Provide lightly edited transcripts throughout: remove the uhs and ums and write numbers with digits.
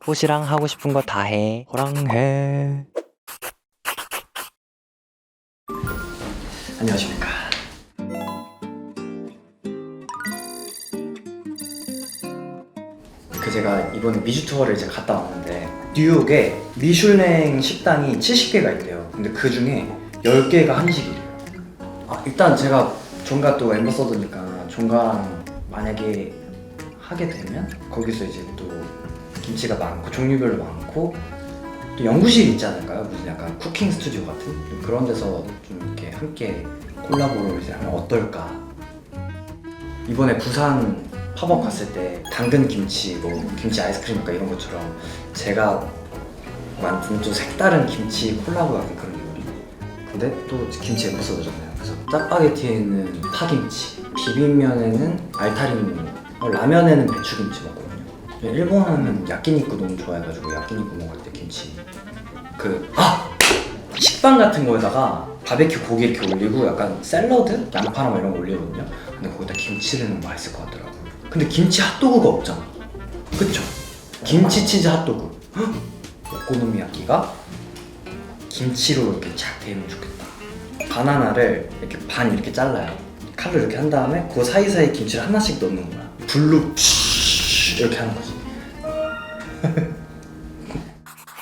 호시랑 하고 싶은 거 다 해. 호랑해. 안녕하십니까. 제가 이번에 미주 투어를 이제 갔다 왔는데 뉴욕에 미슐랭 식당이 70개가 있대요. 근데 그 중에 10개가 한식이래요. 일단 제가 종가 또 엠버서더니까 종가랑 만약에 하게 되면 거기서 이제 또 김치가 많고 종류별로 많고 또 연구실 있지 않을까요? 무슨 약간 쿠킹 스튜디오 같은 그런 데서 좀 이렇게 함께 콜라보를 이제 하면 어떨까? 이번에 부산 팝업 갔을 때 당근 김치, 뭐 김치 아이스크림과 이런 것처럼 제가 만든 좀 색다른 김치 콜라보 같은 그런 요리. 근데 또 김치 엠버서더잖아요. 그래서 짜파게티에는 파김치, 비빔면에는 알타리무, 라면에는 배추김치 먹거든요. 일본 하면 야끼니쿠 너무 좋아해가지고 야끼니쿠 먹을 때 김치 식빵 같은 거에다가 바베큐 고기 이렇게 올리고 약간 샐러드? 양파나 뭐 이런 거 올리거든요. 근데 거기다 김치를 넣으면 맛있을 것 같더라고요. 근데 김치 핫도그가 없잖아. 그쵸? 김치 치즈 핫도그. 오코노미야끼가 김치로 이렇게 쫙 되면 좋겠다. 바나나를 이렇게 반 이렇게 잘라요. 칼로 이렇게 한 다음에 그 사이사이 김치를 하나씩 넣는 거야. 불로 이렇게 하는 거지.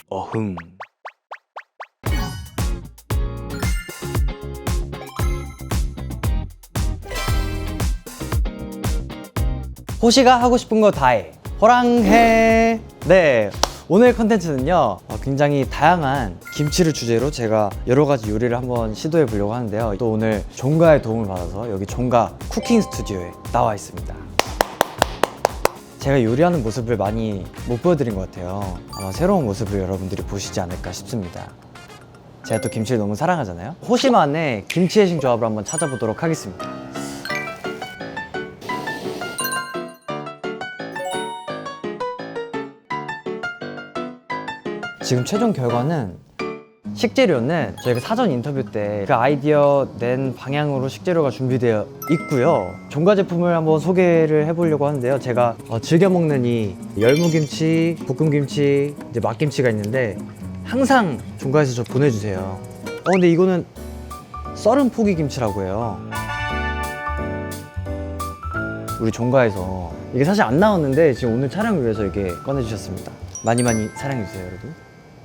어흥. 호시가 하고 싶은 거 다 해. 호랑해. 네. 오늘 컨텐츠는요 굉장히 다양한 김치를 주제로 제가 여러 가지 요리를 한번 시도해 보려고 하는데요. 또 오늘 종가의 도움을 받아서 여기 종가 쿠킹 스튜디오에 나와 있습니다. 제가 요리하는 모습을 많이 못 보여드린 것 같아요. 아마 새로운 모습을 여러분들이 보시지 않을까 싶습니다. 제가 또 김치를 너무 사랑하잖아요. 호시만의 김치 해신 조합을 한번 찾아보도록 하겠습니다. 지금 최종 결과는 식재료는 저희가 사전 인터뷰 때 그 아이디어 낸 방향으로 식재료가 준비되어 있고요. 종가 제품을 한번 소개를 해보려고 하는데요. 제가 즐겨 먹는 이 열무김치, 볶음김치, 이제 막김치가 있는데 항상 종가에서 저 보내주세요. 근데 이거는 썰은 포기김치라고 해요. 우리 종가에서 이게 사실 안 나왔는데 지금 오늘 촬영을 위해서 이렇게 꺼내주셨습니다. 많이 많이 사랑해주세요, 여러분.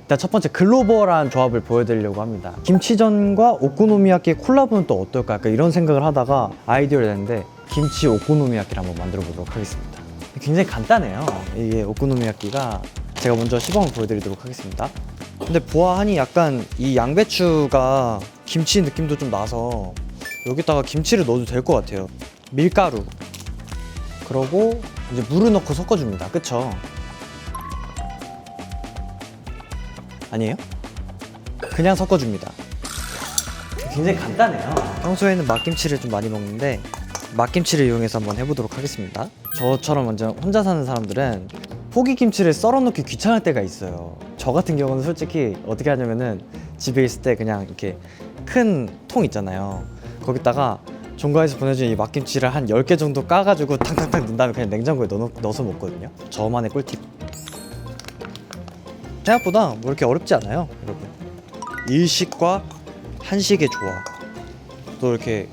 일단 첫 번째 글로벌한 조합을 보여드리려고 합니다. 김치전과 오코노미야끼 콜라보는 또 어떨까? 약간 이런 생각을 하다가 아이디어를 냈는데 김치 오코노미야끼를 한번 만들어 보도록 하겠습니다. 굉장히 간단해요. 이게 오코노미야끼가 제가 먼저 시범을 보여드리도록 하겠습니다. 근데 보아하니 약간 이 양배추가 김치 느낌도 좀 나서 여기다가 김치를 넣어도 될 것 같아요. 밀가루, 그러고 이제 물을 넣고 섞어줍니다. 그쵸? 아니에요? 그냥 섞어줍니다. 굉장히 간단해요. 평소에는 막김치를 좀 많이 먹는데 막김치를 이용해서 한번 해보도록 하겠습니다. 저처럼 완전 혼자 사는 사람들은 포기김치를 썰어 넣기 귀찮을 때가 있어요. 저 같은 경우는 솔직히 어떻게 하냐면은 집에 있을 때 그냥 이렇게 큰 통 있잖아요. 거기다가 종가에서 보내준 이 막김치를 한 10개 정도 까가지고 탕탕탕 넣은 다음에 그냥 냉장고에 넣어서 먹거든요. 저만의 꿀팁. 생각보다 뭐 이렇게 어렵지 않아요, 여러분. 일식과 한식의 조화. 또 이렇게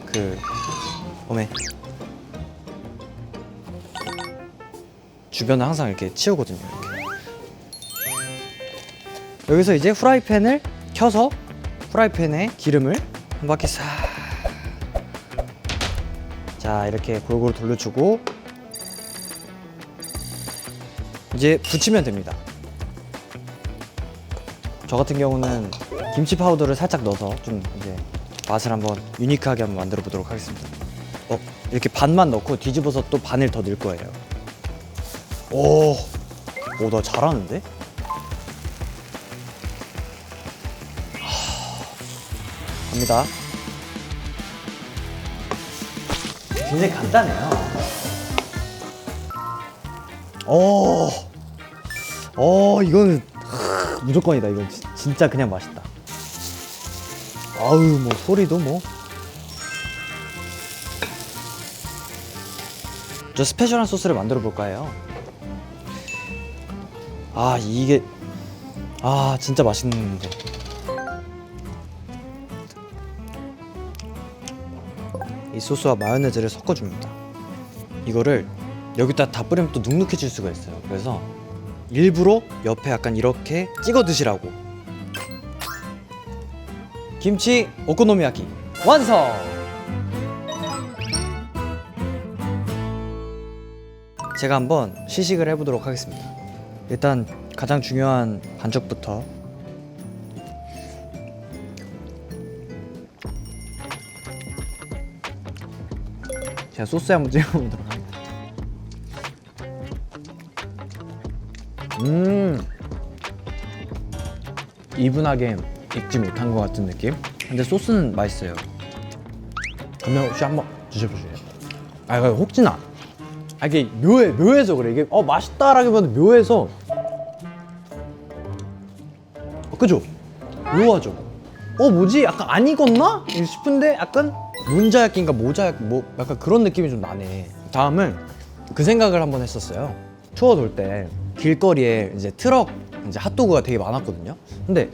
주변을 항상 이렇게 치우거든요. 이렇게. 여기서 이제 후라이팬을 켜서 후라이팬에 기름을 한 바퀴 싹. 자, 이렇게 골고루 돌려주고 이제 부치면 됩니다. 저 같은 경우는 김치 파우더를 살짝 넣어서 좀 이제 맛을 한번 유니크하게 한번 만들어 보도록 하겠습니다. 이렇게 반만 넣고 뒤집어서 또 반을 더 넣을 거예요. 나 잘하는데? 갑니다. 굉장히 간단해요. 이거는 무조건이다. 이건 진짜 그냥 맛있다. 아우, 뭐 소리도 뭐 저 스페셜한 소스를 만들어 볼까 해요. 아 이게 진짜 맛있는데. 이 소스와 마요네즈를 섞어줍니다. 이거를 여기다 다 뿌리면 또 눅눅해질 수가 있어요. 그래서 일부러 옆에 약간 이렇게 찍어 드시라고. 김치 오코노미야키 완성! 제가 한번 시식을 해보도록 하겠습니다. 일단 가장 중요한 반죽부터. 제가 소스에 한번 찍어보도록 하겠습니다. 이분하게 익지 못한 것 같은 느낌? 근데 소스는 맛있어요. 그러면 혹시 한번 드셔보실래요? 이거 혹시나 이게 묘해서 그래. 이게 맛있다라기보다 묘해서. 그죠? 묘하죠? 뭐지? 약간 안 익었나? 싶은데 약간 문자焼기인가 모자焼기 약간 그런 느낌이 좀 나네. 다음은 그 생각을 한번 했었어요. 투어 돌 때 길거리에 이제 트럭 이제 핫도그가 되게 많았거든요. 근데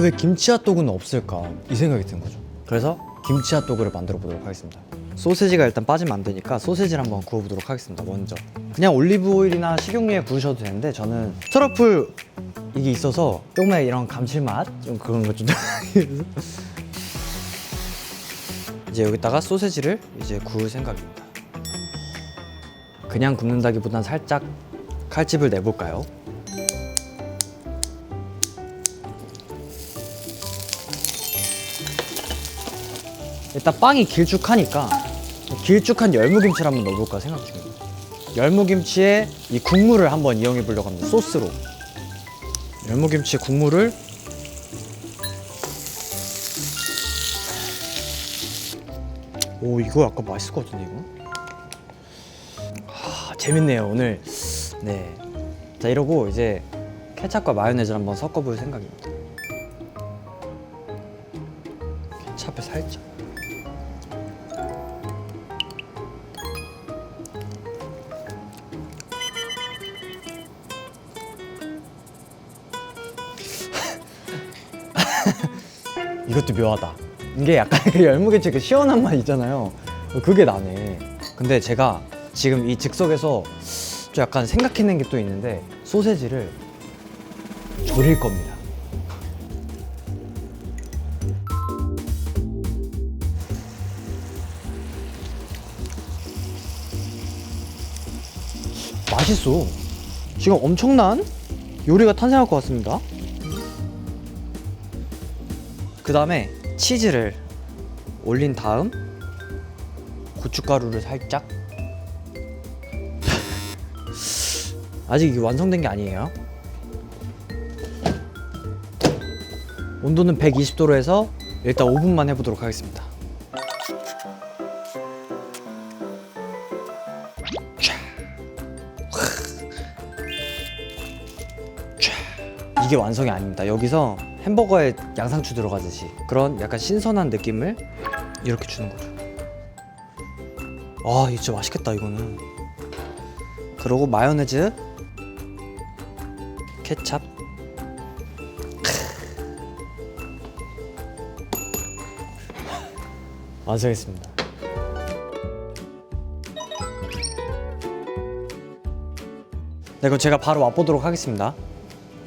왜 김치 핫도그는 없을까 이 생각이 든 거죠. 그래서 김치 핫도그를 만들어 보도록 하겠습니다. 소세지가 일단 빠지면 안 되니까 소세지를 한번 구워 보도록 하겠습니다. 먼저 그냥 올리브 오일이나 식용유에 구우셔도 되는데 저는 트러플 이게 있어서 조금의 이런 감칠맛 좀 그런 거 좀 이제 여기다가 소세지를 이제 구울 생각입니다. 그냥 굽는다기보단 살짝 칼집을 내볼까요? 일단 빵이 길쭉하니까 길쭉한 열무김치를 한번 넣어볼까 생각 중입니다. 열무김치에 이 국물을 한번 이용해 보려고 합니다. 소스로 열무김치 국물을 이거 약간 맛있을 것 같은데 이거? 재밌네요 오늘. 네, 자 이러고 이제 케찹과 마요네즈를 한번 섞어볼 생각입니다. 케찹을 살짝. 이것도 묘하다. 이게 약간 그 열무김치 그 시원한 맛 있잖아요. 그게 나네. 근데 제가 지금 이 즉석에서 좀 약간 생각해낸 게 또 있는데 소세지를 졸일 겁니다. 맛있어. 지금 엄청난 요리가 탄생할 것 같습니다. 그 다음에 치즈를 올린 다음 고춧가루를 살짝. 아직 이게 완성된 게 아니에요. 온도는 120도로 해서 일단 5분만 해보도록 하겠습니다. 이게 완성이 아닙니다. 여기서 햄버거에 양상추 들어가듯이 그런 약간 신선한 느낌을 이렇게 주는 거죠. 이거 진짜 맛있겠다 이거는. 그리고 마요네즈, 케찹. 완성했습니다. 네, 그럼 제가 바로 맛보도록 하겠습니다.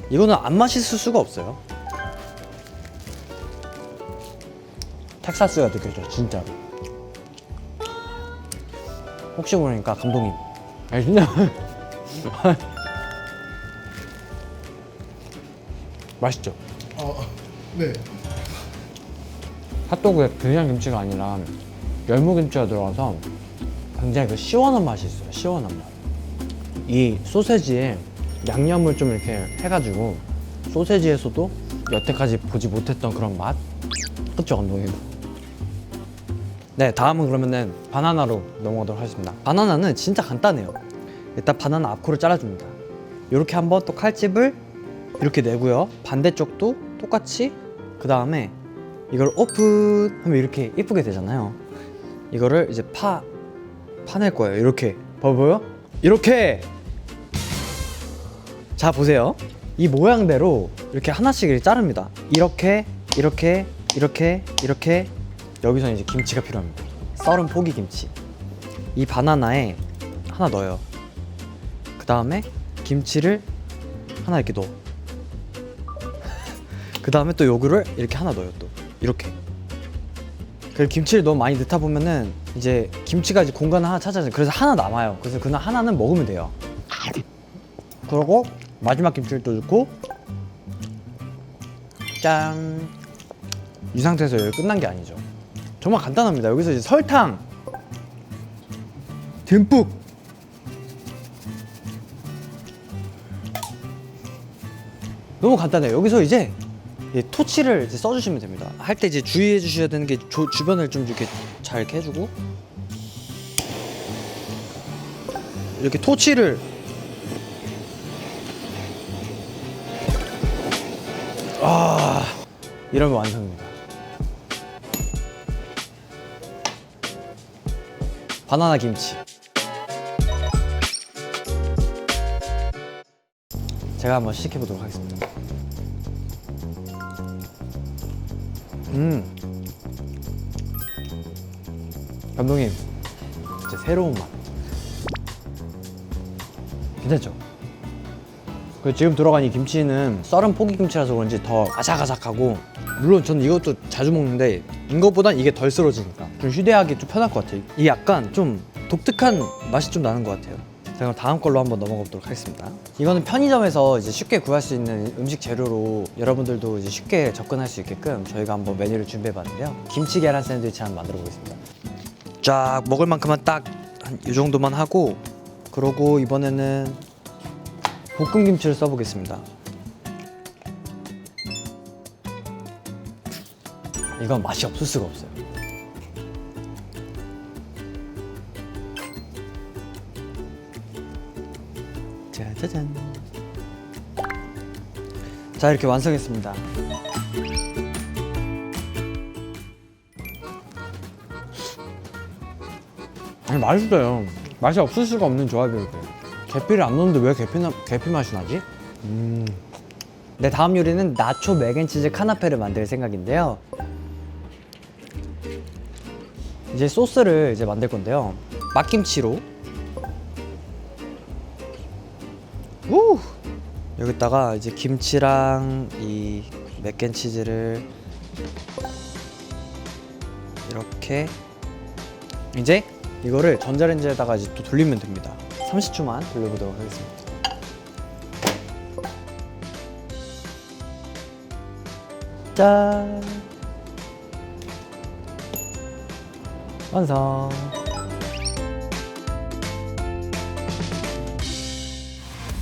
이거는 안 맛있을 수가 없어요. 텍사스가 느껴져요, 진짜로. 혹시 모르니까 감독님. 진짜. 맛있죠? 네. 핫도그에 그냥 김치가 아니라 열무김치가 들어가서 굉장히 그 시원한 맛이 있어요. 시원한 맛. 이 소세지에 양념을 좀 이렇게 해가지고 소세지에서도 여태까지 보지 못했던 그런 맛? 그쵸, 감독님? 네, 다음은 그러면은 바나나로 넘어가도록 하겠습니다. 바나나는 진짜 간단해요. 일단 바나나 앞코를 잘라줍니다. 이렇게 한번 또 칼집을 이렇게 내고요. 반대쪽도 똑같이. 그 다음에 이걸 오픈하면 이렇게 예쁘게 되잖아요. 이거를 이제 파낼 거예요. 이렇게 보여? 이렇게. 자 보세요. 이 모양대로 이렇게 하나씩 이렇게 자릅니다. 이렇게 이렇게 이렇게 이렇게. 여기서 이제 김치가 필요합니다. 썰은 포기 김치. 이 바나나에 하나 넣어요. 그 다음에 김치를 하나 이렇게 넣어. 그 다음에 또 요거를 이렇게 하나 넣어요. 또 이렇게. 그 김치를 너무 많이 넣다 보면은 이제 김치가 이제 공간을 하나 차지하죠. 그래서 하나 남아요. 그래서 그냥 하나는 먹으면 돼요. 그리고 마지막 김치를 또 넣고 짠. 이 상태에서 여기 끝난 게 아니죠. 정말 간단합니다. 여기서 이제 설탕 듬뿍. 너무 간단해요. 여기서 이제 토치를 이제 써주시면 됩니다. 할 때 이제 주의해 주셔야 되는 게 주변을 좀 이렇게 잘 이렇게 해주고 이렇게 토치를 이러면 완성입니다. 바나나 김치. 제가 한번 시식해 보도록 하겠습니다. 감독님, 진짜 새로운 맛. 괜찮죠? 그리고 지금 들어간 이 김치는 썰은 포기 김치라서 그런지 더 아삭아삭하고, 물론 저는 이것도 자주 먹는데 이것보단 이게 덜 썰어지니까 좀 휴대하기 좀 편할 것 같아요. 이게 약간 좀 독특한 맛이 좀 나는 것 같아요. 자, 그럼 다음 걸로 한번 넘어가 보도록 하겠습니다. 이거는 편의점에서 이제 쉽게 구할 수 있는 음식 재료로 여러분들도 이제 쉽게 접근할 수 있게끔 저희가 한번 메뉴를 준비해 봤는데요. 김치 계란 샌드위치 한번 만들어 보겠습니다. 쫙 먹을 만큼만 딱 한 이 정도만 하고, 그러고 이번에는 볶음 김치를 써보겠습니다. 이건 맛이 없을 수가 없어요. 짜자잔. 자, 이렇게 완성했습니다. 아니, 맛있어요. 맛이 없을 수가 없는 조합이에요. 계피를 안 넣는데 왜 계피 맛이 나지? 네, 다음 요리는 나초 맥앤치즈 카나페를 만들 생각인데요. 이제 소스를 이제 만들 건데요. 막김치로 여기다가 이제 김치랑 이 맥앤치즈를 이렇게, 이제 이거를 전자레인지에다가 이제 또 돌리면 됩니다. 30초만 돌려보도록 하겠습니다. 짠! 완성!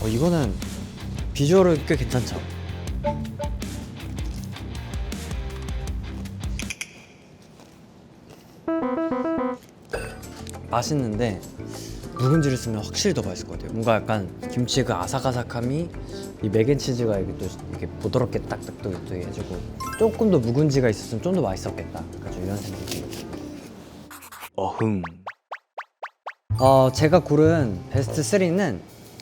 이거는 비주얼은 꽤 괜찮죠? 맛있는데 묵은지를 쓰면 확실히 더 맛있을 것 같아요. 뭔가 약간 김치의 그 아삭아삭함이 이 맥앤치즈가 이게 또 이렇게 부드럽게 딱딱 또 해주고, 조금 더 묵은지가 있었으면 좀 더 맛있었겠다. 그래서 이런 생각이. 제가 고른 베스트 3는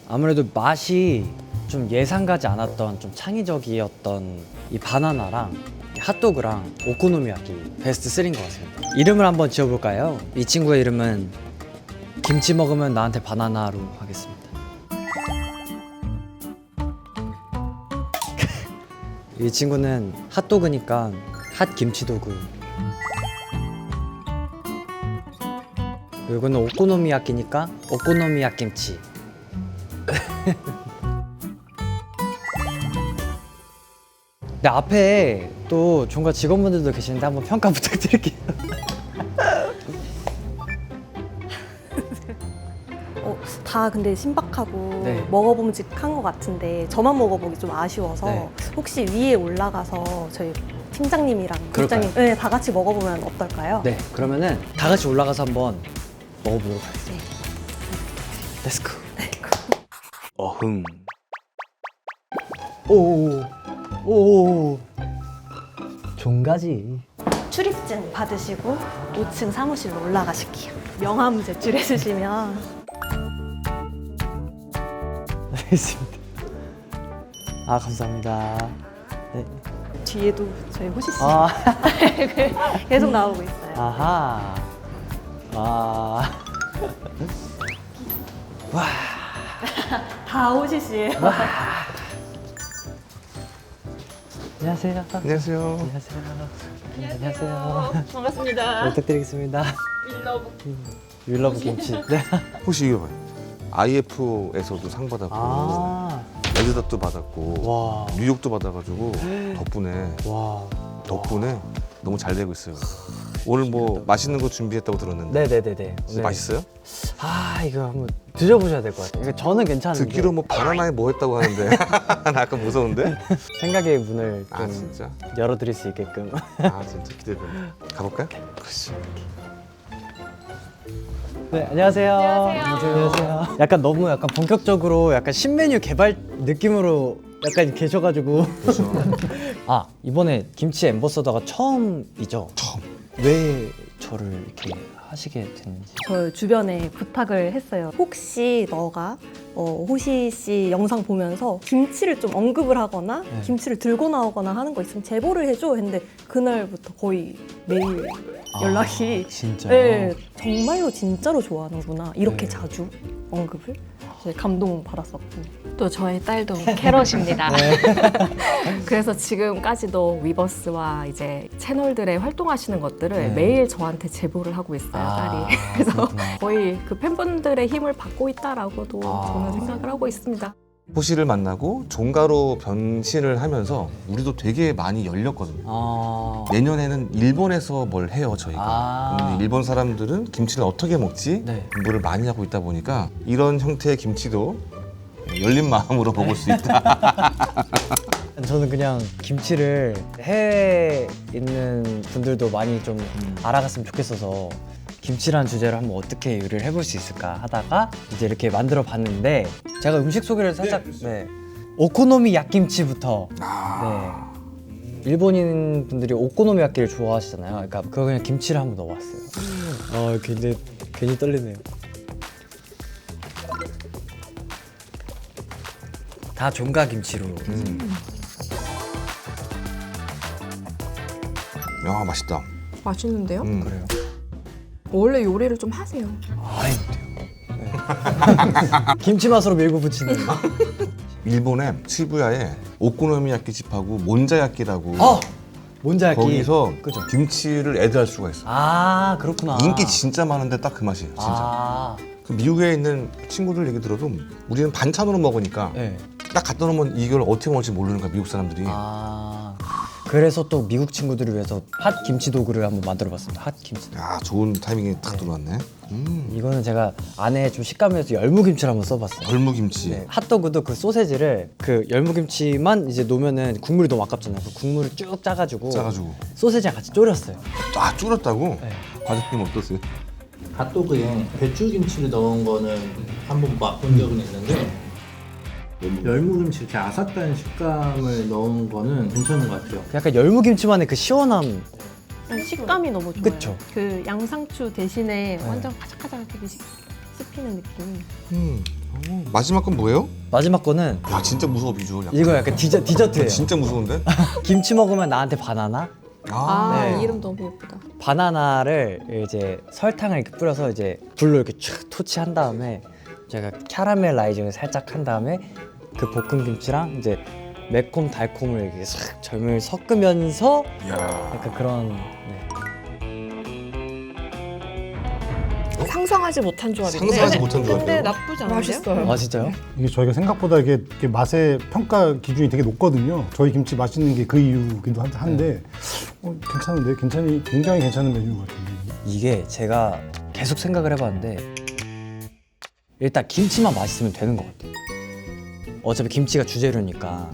아무래도 맛이 좀 예상가지 않았던 좀 창의적이었던 이 바나나랑 핫도그랑 오코노미야키 베스트 3인 것 같습니다. 이름을 한번 지어볼까요? 이 친구의 이름은 김치 먹으면 나한테 바나나로 하겠습니다. 이 친구는 핫도그니까 핫김치도그. 이거는 오코노미야키니까 오코노미야김치. 근데 앞에 또 종가 직원분들도 계시는데 한번 평가 부탁드릴게요. 다 근데 신박하고 네. 먹어봄직한 것 같은데 저만 먹어보기 좀 아쉬워서 네. 혹시 위에 올라가서 저희 팀장님이랑 그럴까요? 국장님 네, 다 같이 먹어보면 어떨까요? 네, 그러면은 다 같이 올라가서 한번 먹어보도록 하겠습니다. 렛츠고. 어흥. 오. 종가지. 출입증 받으시고 5층 사무실로 올라가실게요. 명함 제출해 주시면 알겠습니다. 아 감사합니다. 네. 뒤에도 저희 호시 씨 아 계속 나오고 있어요. 아하. 아. 와. 다 호시 씨예요. 안녕하세요. 안녕하세요. 안녕하세요. 안녕하세요. 반갑습니다. 부탁드리겠습니다. 윌러브 김치. 네. 혹시 이거 봐요. IF에서도 상 받았고 아. 레드닷도 받았고 와. 뉴욕도 받아가지고 와. 덕분에 너무 잘 되고 있어요. 오늘 뭐 맛있는 거 준비했다고 들었는데 네네네네. 진짜 맛있어요? 아 이거 한번 드셔보셔야 될 것 같아요. 이거 저는 괜찮은데 듣기로 뭐 바나나에 뭐 했다고 하는데 나 약간 무서운데? 생각의 문을 좀 아 진짜? 열어드릴 수 있게끔. 아 진짜 기대돼. 가볼까요? 그렇지. 네 안녕하세요. 안녕하세요. 약간 너무 약간 본격적으로 약간 신메뉴 개발 느낌으로 약간 계셔가지고. 그렇죠. 아 이번에 김치 앰버서더가 처음이죠? 처음. 왜 저를 이렇게 하시게 됐는지. 저 주변에 부탁을 했어요. 혹시 너가 호시 씨 영상 보면서 김치를 좀 언급을 하거나 네. 김치를 들고 나오거나 하는 거 있으면 제보를 해줘 했는데 그날부터 거의 매일 연락이 진짜요? 네, 정말로 진짜로 좋아하는구나 이렇게 네. 자주 언급을 이제 감동 받았었고 또 저의 딸도 캐럿입니다. 그래서 지금까지도 위버스와 이제 채널들에 활동하시는 것들을 네. 매일 저한테 제보를 하고 있어요, 딸이. 그래서 그렇구나. 거의 그 팬분들의 힘을 받고 있다라고도 저는 생각을 하고 있습니다. 호시를 만나고 종가로 변신을 하면서 우리도 되게 많이 열렸거든요. 아. 내년에는 일본에서 뭘 해요 저희가. 아. 근데 일본 사람들은 김치를 어떻게 먹지? 네. 공부를 많이 하고 있다 보니까 이런 형태의 김치도 열린 마음으로 먹을 수 있다. 저는 그냥 김치를 해외에 있는 분들도 많이 좀 알아갔으면 좋겠어서 김치란 주제로 한번 어떻게 요리를 해볼 수 있을까 하다가 이제 이렇게 만들어 봤는데 제가 음식 소개를 살짝 네. 오코노미 약김치부터 네. 일본인 분들이 오코노미 야끼를 좋아하시잖아요. 그러니까 그거 그냥 김치를 한번 넣어봤어요. 아 괜히 떨리네요. 다 종가 김치로. 야 맛있다. 맛있는데요? 그래요. 원래 요리를 좀 하세요. 아이 못해요. 네. 김치 맛으로 밀고 붙이는. 일본의 시부야에 오코노미야끼 집하고 몬자야끼라고 몬자야끼. 거기서 그죠? 김치를 애드할 수가 있어. 아 그렇구나. 인기 진짜 많은데 딱 그 맛이에요. 진짜. 아, 그 미국에 있는 친구들 얘기 들어도 우리는 반찬으로 먹으니까 네. 딱 갖다 놓으면 이걸 어떻게 먹을지 모르는 거야 미국 사람들이. 아 그래서 또 미국 친구들을 위해서 핫 김치 도구를 한번 만들어봤습니다. 핫 김치. 야 좋은 타이밍에 딱 들어왔네. 이거는 제가 안에 좀 식감에서 열무김치를 한번 써봤어요. 열무김치. 네, 핫도그도 그 소세지를 그 열무김치만 이제 놓으면은 국물이 너무 아깝잖아요. 그 국물을 쭉 짜가지고 소세지랑 같이 졸였어요. 아 줄였다고? 네. 과장님 어떠세요? 핫도그에 배추김치를 넣은 거는 한번 맛본 적은 있는데 열무김치 이렇게 아삭한 식감을 넣은 거는 괜찮은 것 같아요. 약간 열무김치만의 그 시원함. 식감이 너무 좋아요. 그쵸? 그 양상추 대신에 네. 완전 바삭바삭하게 씹히는 느낌. 마지막 건 뭐예요? 마지막 거는 야 진짜 무서워 비주얼. 약간. 이거 약간 디저트예요. 진짜 무서운데? 김치 먹으면 나한테 바나나? 아, 네. 이름 너무 예쁘다. 바나나를 이제 설탕을 이렇게 뿌려서 이제 불로 이렇게 촥 토치한 다음에 제가 캐러멜라이징을 살짝 한 다음에 그 볶은 김치랑 이제 매콤 달콤을 이렇게 싹 절을 섞으면서 야. 약간 그런 네. 상상하지 못한 조합인데. 상상하지 못한 조합이에요. 근데 나쁘지 않은데요? 맛있어요. 아 진짜요? 이게 저희가 생각보다 이게 맛의 평가 기준이 되게 높거든요. 저희 김치 맛있는 게 그 이유기도 한데 괜찮은데 굉장히 괜찮은 메뉴 같은데. 이게 제가 계속 생각을 해봤는데 일단 김치만 맛있으면 되는 것 같아요. 어차피 김치가 주재료니까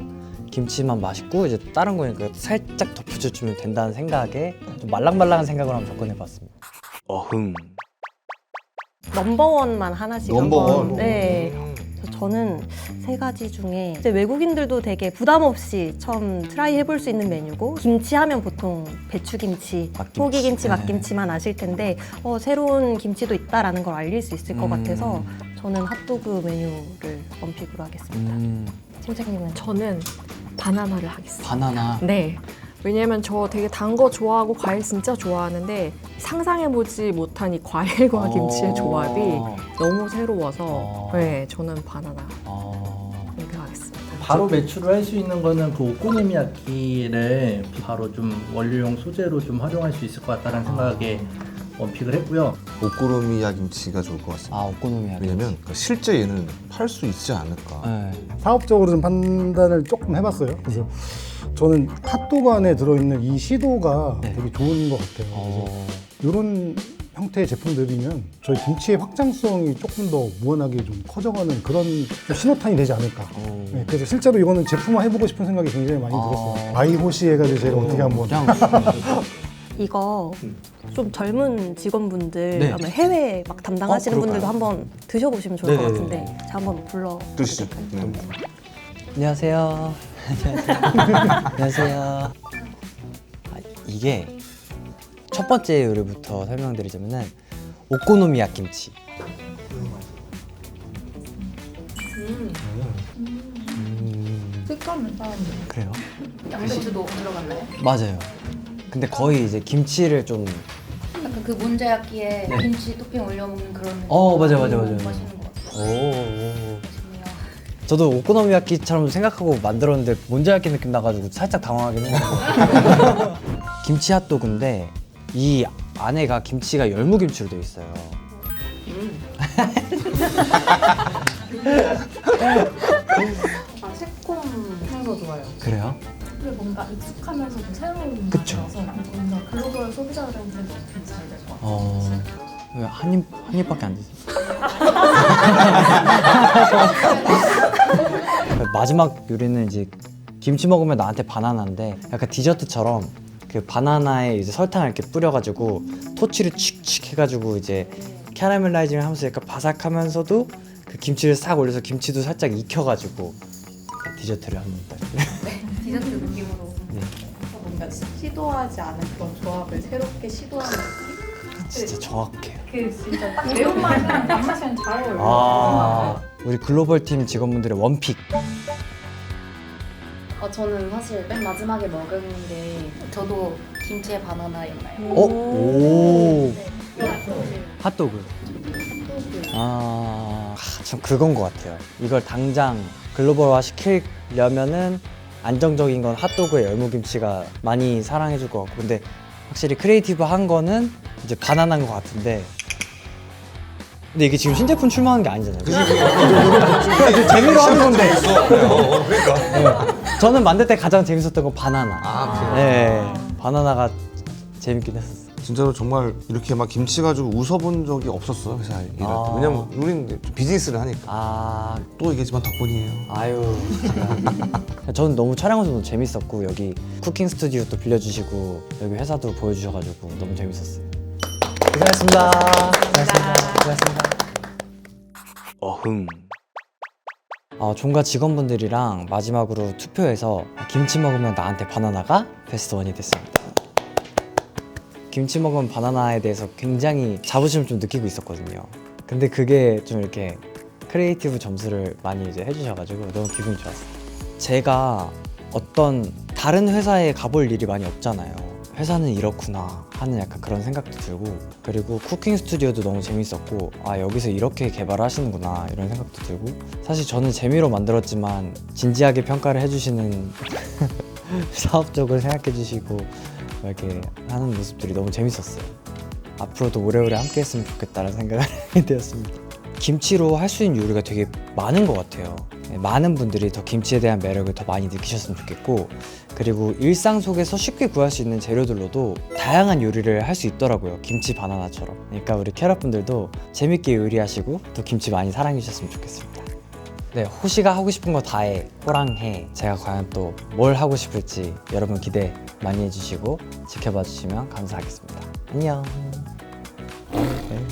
김치만 맛있고 이제 다른 거니까 살짝 덧붙여주면 된다는 생각에 좀 말랑말랑한 생각을 한번 접근해봤습니다. 어흥. 넘버원만 하나씩 넘버원? 한번. 네. 저는 세 가지 중에 이제 외국인들도 되게 부담 없이 처음 트라이 해볼 수 있는 메뉴고 김치 하면 보통 배추김치, 막김치. 호기김치, 네. 막김치만 아실 텐데 새로운 김치도 있다라는 걸 알릴 수 있을 것 같아서 저는 핫도그 메뉴를 원픽으로 하겠습니다. 팀장님은 저는 바나나를 하겠습니다. 바나나. 네. 왜냐면 저 되게 단 거 좋아하고 과일 진짜 좋아하는데 상상해보지 못한 이 과일과 김치의 조합이 너무 새로워서 네, 저는 바나나 선택하겠습니다. 바로 매출을 할 수 있는 거는 그 오코노미야키를 바로 좀 원료용 소재로 좀 활용할 수 있을 것 같다는 생각에 원픽을 했고요. 오코노미야 김치가 좋을 것 같습니다. 오코노미야키. 왜냐면 실제 얘는 팔 수 있지 않을까. 네. 사업적으로 좀 판단을 조금 해봤어요. 그래서 저는 핫도그 안에 들어있는 이 시도가 되게 좋은 것 같아요. 그래서 이런 형태의 제품들이면 저희 김치의 확장성이 조금 더 무한하게 좀 커져가는 그런 좀 신호탄이 되지 않을까. 네, 그래서 실제로 이거는 제품화 해보고 싶은 생각이 굉장히 많이 들었어요. 마이호시 해가지고 제가 어떻게 한번 이거 좀 젊은 직원분들, 네. 아마 해외 막 담당하시는 그럴까요? 분들도 한번 드셔보시면 좋을 것 네네네. 같은데 제가 한번 불러 드시죠. 안녕하세요. 안녕하세요. 이게 첫 번째 요리부터 설명드리자면은 오코노미야 김치. 색감은 따는데. 그래요? 양배추도 들어갔나요? 맞아요. 근데 거의 이제 김치를 좀 약간 그 문제야끼에 김치 토핑 올려 먹는 그런 느낌. 맞아요. 맛있는 것 같아요. 오. 맛있네요. 저도 오코노미야키처럼 생각하고 만들었는데 몬자야키 느낌 나가지고 살짝 당황하긴 해요. 김치 핫도그인데 이 안에가 김치가 열무김치로 되어 있어요. 새콤해서 좋아요. 그래요? 근데 뭔가 익숙하면서도 새로운 그쵸. 맛이라서 뭔가 글로벌 소비자들한테도 괜찮을 것 같아요. 왜 한 입밖에 안 드세요? 마지막 요리는 이제 김치 먹으면 나한테 바나나인데 약간 디저트처럼 그 바나나에 이제 설탕을 이렇게 뿌려가지고 토치를 칙칙 해가지고 이제 캐러멜라이징을 하면서 약간 바삭하면서도 그 김치를 싹 올려서 김치도 살짝 익혀가지고 디저트를 합니다. 디저트 느낌으로. 뭔가 시도하지 않은 그런 조합을 새롭게 시도하는 느낌? 진짜 정확해요. 그 진짜 딱 매운맛이랑 단맛이랑 잘 어울려요. 우리 글로벌 팀 직원분들의 원픽. 저는 사실 맨 마지막에 먹은 게 저도 김치에 바나나였나요? 오. 핫도그. 참 그건 것 같아요. 이걸 당장 글로벌화 시키려면은 안정적인 건 핫도그에 열무김치가 많이 사랑해줄 것 같고, 근데 확실히 크리에이티브한 거는 이제 바나나인 것 같은데. 근데 이게 지금 신제품 출시하는 게 아니잖아요. 그냥 재미로 하는 건데. 네. 저는 만들 때 가장 재밌었던 건 바나나. 네, 바나나가 재밌긴 했었어요. 진짜로 정말 이렇게 막 김치 가지고 웃어본 적이 없었어요, 회사에 일할 때. 왜냐면 우리는 비즈니스를 하니까. 또 얘기했지만 덕분이에요. 아유, 저는 너무 촬영하면서 너무 재밌었고, 여기 쿠킹 스튜디오 또 빌려주시고 여기 회사도 보여주셔가지고 너무 재밌었어요. 고생하셨습니다. 고생하셨습니다. 어흥. 종가 직원분들이랑 마지막으로 투표해서 김치 먹으면 나한테 바나나가 베스트 원이 됐습니다. 김치 먹으면 바나나에 대해서 굉장히 자부심을 좀 느끼고 있었거든요. 근데 그게 좀 이렇게 크리에이티브 점수를 많이 이제 해주셔가지고 너무 기분이 좋았어요. 제가 어떤 다른 회사에 가볼 일이 많이 없잖아요. 회사는 이렇구나 하는 약간 그런 생각도 들고, 그리고 쿠킹 스튜디오도 너무 재밌었고, 여기서 이렇게 개발하시는구나 이런 생각도 들고, 사실 저는 재미로 만들었지만 진지하게 평가를 해주시는 사업적으로 생각해 주시고 이렇게 하는 모습들이 너무 재밌었어요. 앞으로도 오래오래 함께 했으면 좋겠다는 생각을 하게 되었습니다. 김치로 할 수 있는 요리가 되게 많은 것 같아요. 많은 분들이 더 김치에 대한 매력을 더 많이 느끼셨으면 좋겠고, 그리고 일상 속에서 쉽게 구할 수 있는 재료들로도 다양한 요리를 할 수 있더라고요. 김치 바나나처럼. 그러니까 우리 캐럿분들도 재밌게 요리하시고 또 김치 많이 사랑해 주셨으면 좋겠습니다. 네, 호시가 하고 싶은 거 다 해, 호랑해. 제가 과연 또 뭘 하고 싶을지 여러분 기대 많이 해주시고 지켜봐 주시면 감사하겠습니다. 안녕. 네.